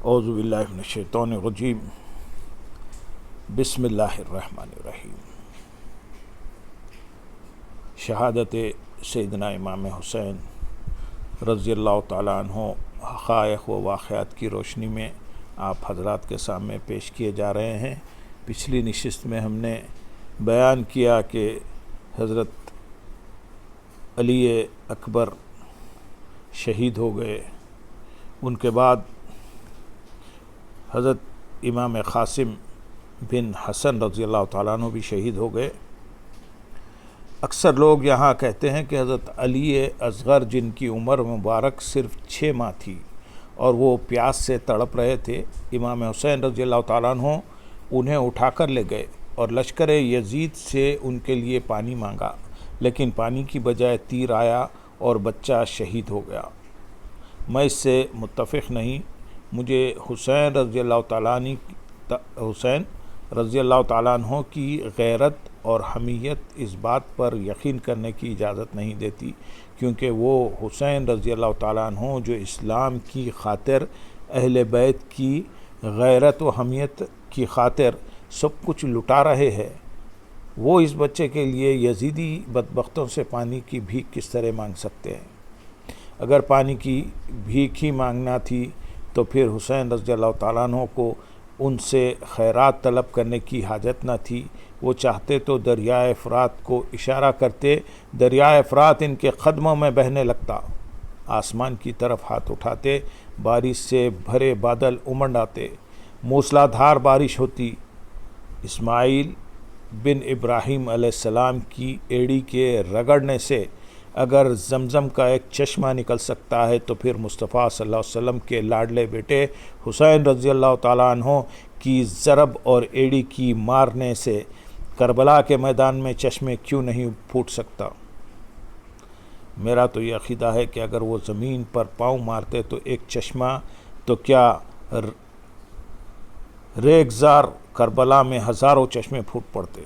اعوذ باللہ من الشیطان الرجیم بسم اللہ الرحمن الرحیم۔ شہادت سیدنا امام حسین رضی اللہ تعالیٰ عنہ حقائق و واقعات کی روشنی میں آپ حضرات کے سامنے پیش کیے جا رہے ہیں۔ پچھلی نشست میں ہم نے بیان کیا کہ حضرت علی اکبر شہید ہو گئے، ان کے بعد حضرت امام قاسم بن حسن رضی اللہ تعالیٰ عنہ بھی شہید ہو گئے۔ اکثر لوگ یہاں کہتے ہیں کہ حضرت علی اصغر جن کی عمر مبارک صرف 6 ماہ تھی اور وہ پیاس سے تڑپ رہے تھے، امام حسین رضی اللہ تعالیٰ عنہ انہیں اٹھا کر لے گئے اور لشکر یزید سے ان کے لیے پانی مانگا، لیکن پانی کی بجائے تیر آیا اور بچہ شہید ہو گیا۔ میں اس سے متفق نہیں۔ مجھے حسین رضی اللہ تعالیٰ عنہ کی غیرت اور حمیت اس بات پر یقین کرنے کی اجازت نہیں دیتی، کیونکہ وہ حسین رضی اللہ تعالیٰ عنہ جو اسلام کی خاطر، اہل بیت کی غیرت و حمیت کی خاطر سب کچھ لٹا رہے ہیں، وہ اس بچے کے لیے یزیدی بدبختوں سے پانی کی بھیک کس طرح مانگ سکتے ہیں؟ اگر پانی کی بھیک ہی مانگنا تھی تو پھر حسین رضی اللہ تعالیٰ عنہ کو ان سے خیرات طلب کرنے کی حاجت نہ تھی۔ وہ چاہتے تو دریائے فرات کو اشارہ کرتے، دریائے فرات ان کے قدموں میں بہنے لگتا، آسمان کی طرف ہاتھ اٹھاتے، بارش سے بھرے بادل امنڈ آتے، موسلا دھار بارش ہوتی، اسماعیل بن ابراہیم علیہ السلام کی ایڑی کے رگڑنے سے اگر زمزم کا ایک چشمہ نکل سکتا ہے تو پھر مصطفیٰ صلی اللہ علیہ وسلم کے لاڈلے بیٹے حسین رضی اللہ تعالیٰ عنہ کی ضرب اور ایڑی کی مارنے سے کربلا کے میدان میں چشمے کیوں نہیں پھوٹ سکتا؟ میرا تو یہ عقیدہ ہے کہ اگر وہ زمین پر پاؤں مارتے تو ایک چشمہ تو کیا ریگزار کربلا میں ہزاروں چشمے پھوٹ پڑتے۔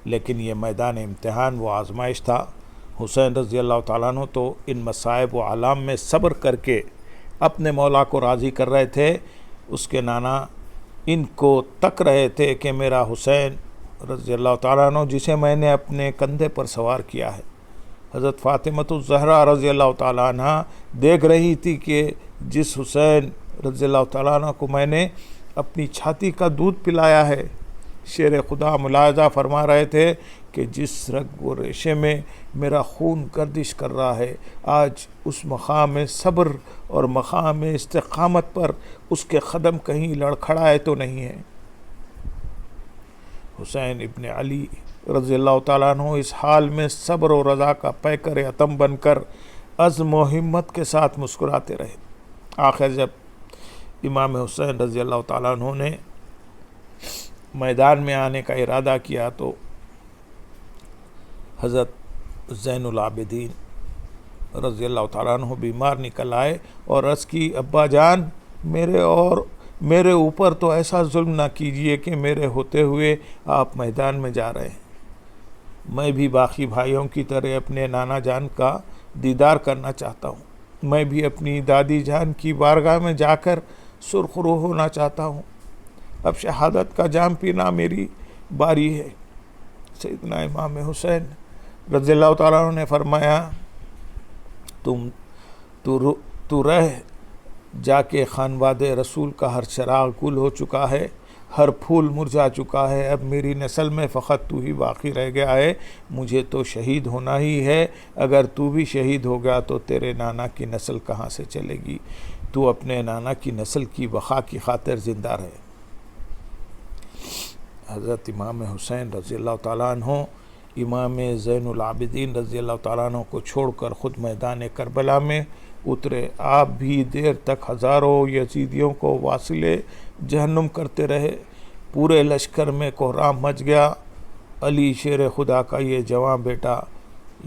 لیکن یہ میدان امتحان و آزمائش تھا۔ حسین رضی اللہ تعالیٰ عنہ تو ان مصائب و آلام میں صبر کر کے اپنے مولا کو راضی کر رہے تھے۔ اس کے نانا ان کو تک رہے تھے کہ میرا حسین رضی اللہ تعالیٰ عنہ جسے میں نے اپنے کندھے پر سوار کیا ہے۔ حضرت فاطمۃ الزہرا رضی اللہ تعالیٰ عنہ دیکھ رہی تھی کہ جس حسین رضی اللہ تعالیٰ عنہ کو میں نے اپنی چھاتی کا دودھ پلایا ہے، شیر خدا ملاحظہ فرما رہے تھے کہ جس رگ و ریشے میں میرا خون گردش کر رہا ہے، آج اس مقام صبر اور مقام استقامت پر اس کے قدم کہیں لڑکھڑائے تو نہیں ہے۔ حسین ابن علی رضی اللہ تعالیٰ عنہ اس حال میں صبر و رضا کا پیکر عتم بن کر عزم و ہمت کے ساتھ مسکراتے رہے۔ آخر جب امام حسین رضی اللہ تعالیٰ عنہ نے میدان میں آنے کا ارادہ کیا تو حضرت زین العابدین رضی اللہ تعالیٰ عنہ بیمار نکل آئے اور عرض کی، ابا جان، میرے اوپر تو ایسا ظلم نہ کیجئے کہ میرے ہوتے ہوئے آپ میدان میں جا رہے ہیں۔ میں بھی باقی بھائیوں کی طرح اپنے نانا جان کا دیدار کرنا چاہتا ہوں، میں بھی اپنی دادی جان کی بارگاہ میں جا کر سرخ روح ہونا چاہتا ہوں۔ اب شہادت کا جام پینا میری باری ہے۔ سیدنا امام حسین رضی اللہ تعالیٰ عنہ نے فرمایا، تو رہ جا کے خانواد رسول کا ہر چراغ گل ہو چکا ہے، ہر پھول مرجھا چکا ہے، اب میری نسل میں فقط تو ہی باقی رہ گیا ہے، مجھے تو شہید ہونا ہی ہے۔ اگر تو بھی شہید ہو گیا تو تیرے نانا کی نسل کہاں سے چلے گی؟ تو اپنے نانا کی نسل کی بقا کی خاطر زندہ رہے۔ حضرت امام حسین رضی اللہ تعالیٰ عنہ امام زین العابدین رضی اللہ تعالیٰ عنہ کو چھوڑ کر خود میدان کربلا میں اترے۔ آپ بھی دیر تک ہزاروں یزیدیوں کو واصل جہنم کرتے رہے۔ پورے لشکر میں کوہرام مچ گیا۔ علی شیر خدا کا یہ جواں بیٹا،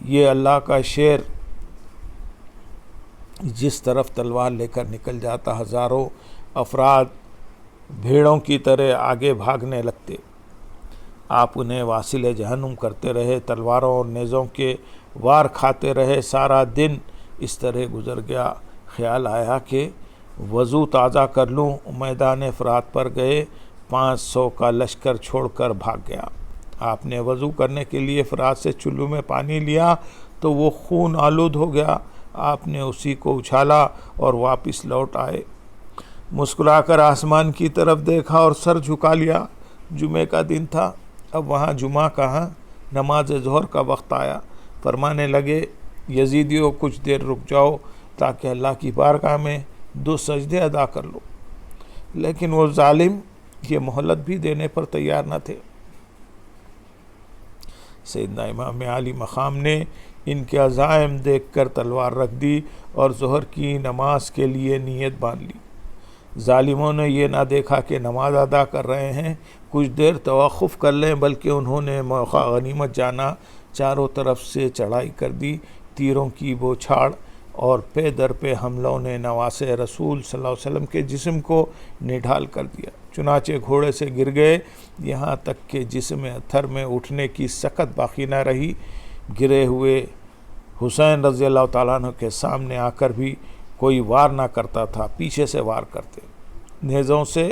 یہ اللہ کا شیر جس طرف تلوار لے کر نکل جاتا، ہزاروں افراد بھیڑوں کی طرح آگے بھاگنے لگتے۔ آپ انہیں واصل جہنم کرتے رہے، تلواروں اور نیزوں کے وار کھاتے رہے۔ سارا دن اس طرح گزر گیا۔ خیال آیا کہ وضو تازہ کر لوں۔ میدان فرات پر گئے، 500 کا لشکر چھوڑ کر بھاگ گیا۔ آپ نے وضو کرنے کے لیے فرات سے چلو میں پانی لیا تو وہ خون آلود ہو گیا۔ آپ نے اسی کو اچھالا اور واپس لوٹ آئے۔ مسکرا کر آسمان کی طرف دیکھا اور سر جھکا لیا۔ جمعے کا دن تھا، اب وہاں جمعہ کہاں؟ نماز ظہر کا وقت آیا۔ فرمانے لگے، یزیدیوں کچھ دیر رک جاؤ تاکہ اللہ کی بارگاہ میں 2 سجدے ادا کر لو۔ لیکن وہ ظالم یہ مہلت بھی دینے پر تیار نہ تھے۔ سیدنا امام علی مقام نے ان کے عزائم دیکھ کر تلوار رکھ دی اور ظہر کی نماز کے لیے نیت باندھ لی۔ ظالموں نے یہ نہ دیکھا کہ نماز ادا کر رہے ہیں، کچھ دیر توقف کر لیں، بلکہ انہوں نے موقع غنیمت جانا، چاروں طرف سے چڑھائی کر دی۔ تیروں کی بوچھاڑ اور پے در پہ حملوں نے نواسے رسول صلی اللہ علیہ وسلم کے جسم کو نڈھال کر دیا۔ چنانچہ گھوڑے سے گر گئے، یہاں تک کہ جسم اتھر میں اٹھنے کی سکت باقی نہ رہی۔ گرے ہوئے حسین رضی اللہ تعالیٰ عنہ کے سامنے آ کر بھی کوئی وار نہ کرتا تھا، پیچھے سے وار کرتے، نیزوں سے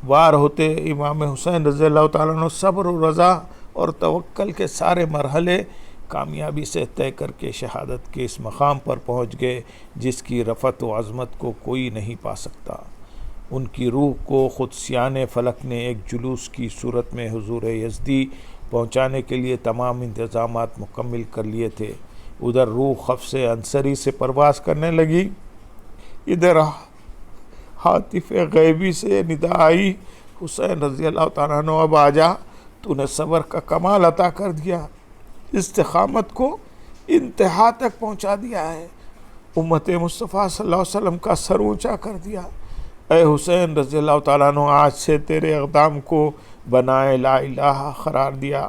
وار ہوتے۔ امام حسین رضی اللہ تعالیٰ عنہ صبر و رضا اور توکل کے سارے مرحلے کامیابی سے طے کر کے شہادت کے اس مقام پر پہنچ گئے جس کی رفعت و عظمت کو کوئی نہیں پا سکتا۔ ان کی روح کو قدسیان فلک نے ایک جلوس کی صورت میں حضور یزدی پہنچانے کے لیے تمام انتظامات مکمل کر لیے تھے۔ ادھر روح خفص انصری سے پرواز کرنے لگی، ادھر ہاتف غیبی سے ندا آئی، حسین رضی اللہ تعالیٰ عنہ اب آ جا، تو نے صبر کا کمال عطا کر دیا، استقامت کو انتہا تک پہنچا دیا ہے، امت مصطفیٰ صلی اللہ علیہ وسلم کا سر اونچا کر دیا۔ اے حسین رضی اللہ تعالیٰ عنہ، آج سے تیرے اقدام کو بنائے لا الہ قرار دیا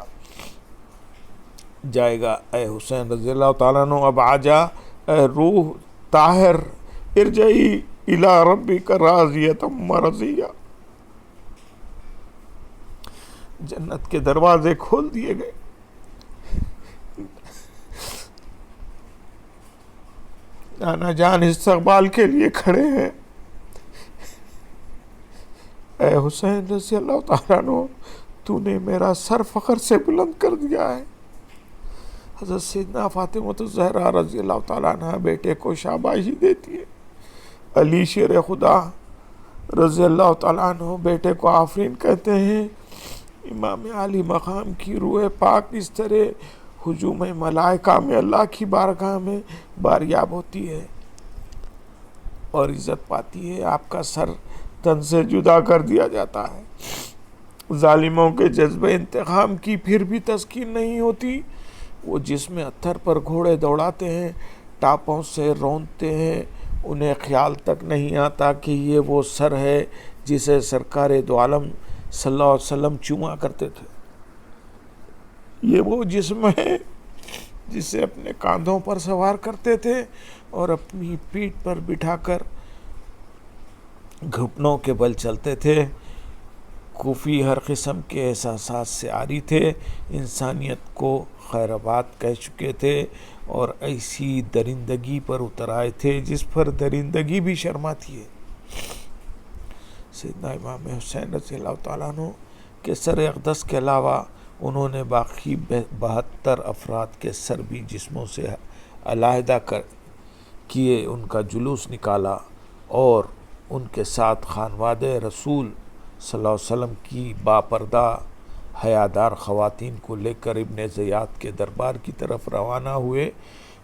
جائے گا۔ اے حسین رضی اللہ تعالیٰ عنہ اب آ جا، اے روح طاہر، ارجعی الی ربک راضیۃ مرضیہ۔ جنت کے دروازے کھول دیے گئے۔ نانا جان استقبال کے لیے کھڑے ہیں۔ اے حسین رضی اللہ تعالیٰ عنہ، تو نے میرا سر فخر سے بلند کر دیا ہے۔ حضرت سیدنا فاطمہ الزہرا رضی اللہ تعالیٰ عنہ بیٹے کو شاباشی دیتی ہے۔ علی شیر خدا رضی اللہ تعالیٰ عنہ بیٹے کو آفرین کہتے ہیں۔ امام علی مقام کی روح پاک اس طرح ہجوم ملائکہ میں اللہ کی بارگاہ میں باریاب ہوتی ہے اور عزت پاتی ہے۔ آپ کا سر تن سے جدا کر دیا جاتا ہے۔ ظالموں کے جذبہ انتقام کی پھر بھی تسکین نہیں ہوتی۔ وہ جسم اتھر پر گھوڑے دوڑاتے ہیں، ٹاپوں سے روندتے ہیں، انہیں خیال تک نہیں آتا کہ یہ وہ سر ہے جسے سرکار دو عالم صلی اللہ علیہ وسلم چوما کرتے تھے۔ یہ وہ جسم ہے جسے اپنے کاندھوں پر سوار کرتے تھے اور اپنی پیٹھ پر بٹھا کر گھٹنوں کے بل چلتے تھے۔ کوفی ہر قسم کے احساسات سے عاری تھے، انسانیت کو خیر آباد کہہ چکے تھے اور ایسی درندگی پر اتر آئے تھے جس پر درندگی بھی شرماتی ہے۔ سیدنا امام حسین رضی اللہ تعالیٰ عنہ کے سر اقدس کے علاوہ انہوں نے باقی 72 افراد کے سر بھی جسموں سے علیحدہ کیے، ان کا جلوس نکالا اور ان کے ساتھ خانوادہ رسول صلی اللہ علیہ وسلم کی باپردہ حیادار خواتین کو لے کر ابن زیاد کے دربار کی طرف روانہ ہوئے۔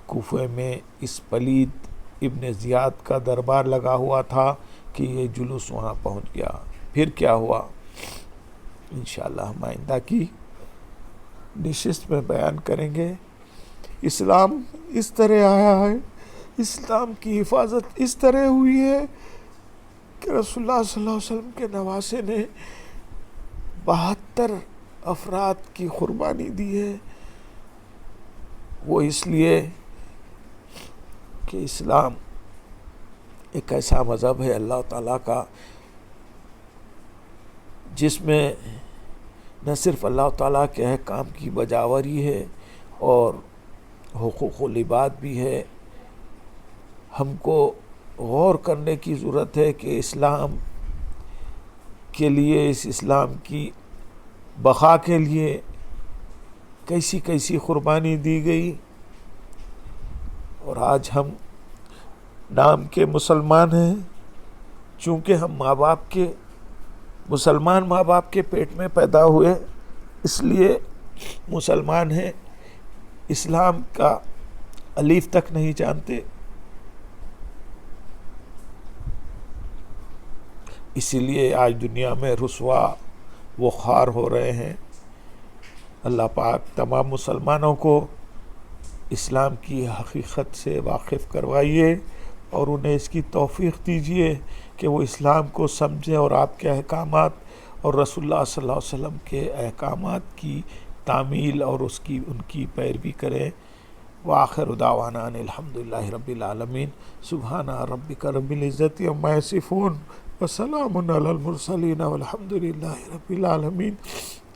کوفے میں اس پلید ابن زیاد کا دربار لگا ہوا تھا کہ یہ جلوس وہاں پہنچ گیا۔ پھر کیا ہوا انشاءاللہ ہم آئندہ کی نشست میں بیان کریں گے۔ اسلام اس طرح آیا ہے، اسلام کی حفاظت اس طرح ہوئی ہے کہ رسول اللہ صلی اللہ علیہ وسلم کے نواسے نے 72 افراد کی قربانی دی ہے۔ وہ اس لیے کہ اسلام ایک ایسا مذہب ہے اللہ تعالیٰ کا جس میں نہ صرف اللہ تعالیٰ کے احکام کی بجاوری ہے اور حقوق العباد بھی ہے۔ ہم کو غور کرنے کی ضرورت ہے کہ اسلام کے لیے، اس اسلام کی بقا کے لیے کیسی کیسی قربانی دی گئی، اور آج ہم نام کے مسلمان ہیں، چونکہ ہم مسلمان ماں باپ کے پیٹ میں پیدا ہوئے اس لیے مسلمان ہیں، اسلام کا الف تک نہیں جانتے، اسی لیے آج دنیا میں رسوا و خوار ہو رہے ہیں۔ اللہ پاک تمام مسلمانوں کو اسلام کی حقیقت سے واقف کروائیے اور انہیں اس کی توفیق دیجیے کہ وہ اسلام کو سمجھیں اور آپ کے احکامات اور رسول اللہ صلی اللہ علیہ وسلم کے احکامات کی تعمیل اور ان کی پیروی کریں۔ وآخر دعوانا ان الحمدللہ رب العالمین۔ سبحان ربک رب العزت عما یصفون وسلام علی المرسلین والحمدللہ رب العالمین۔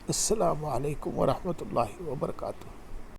السلام علیکم ورحمۃ اللہ وبرکاتہ۔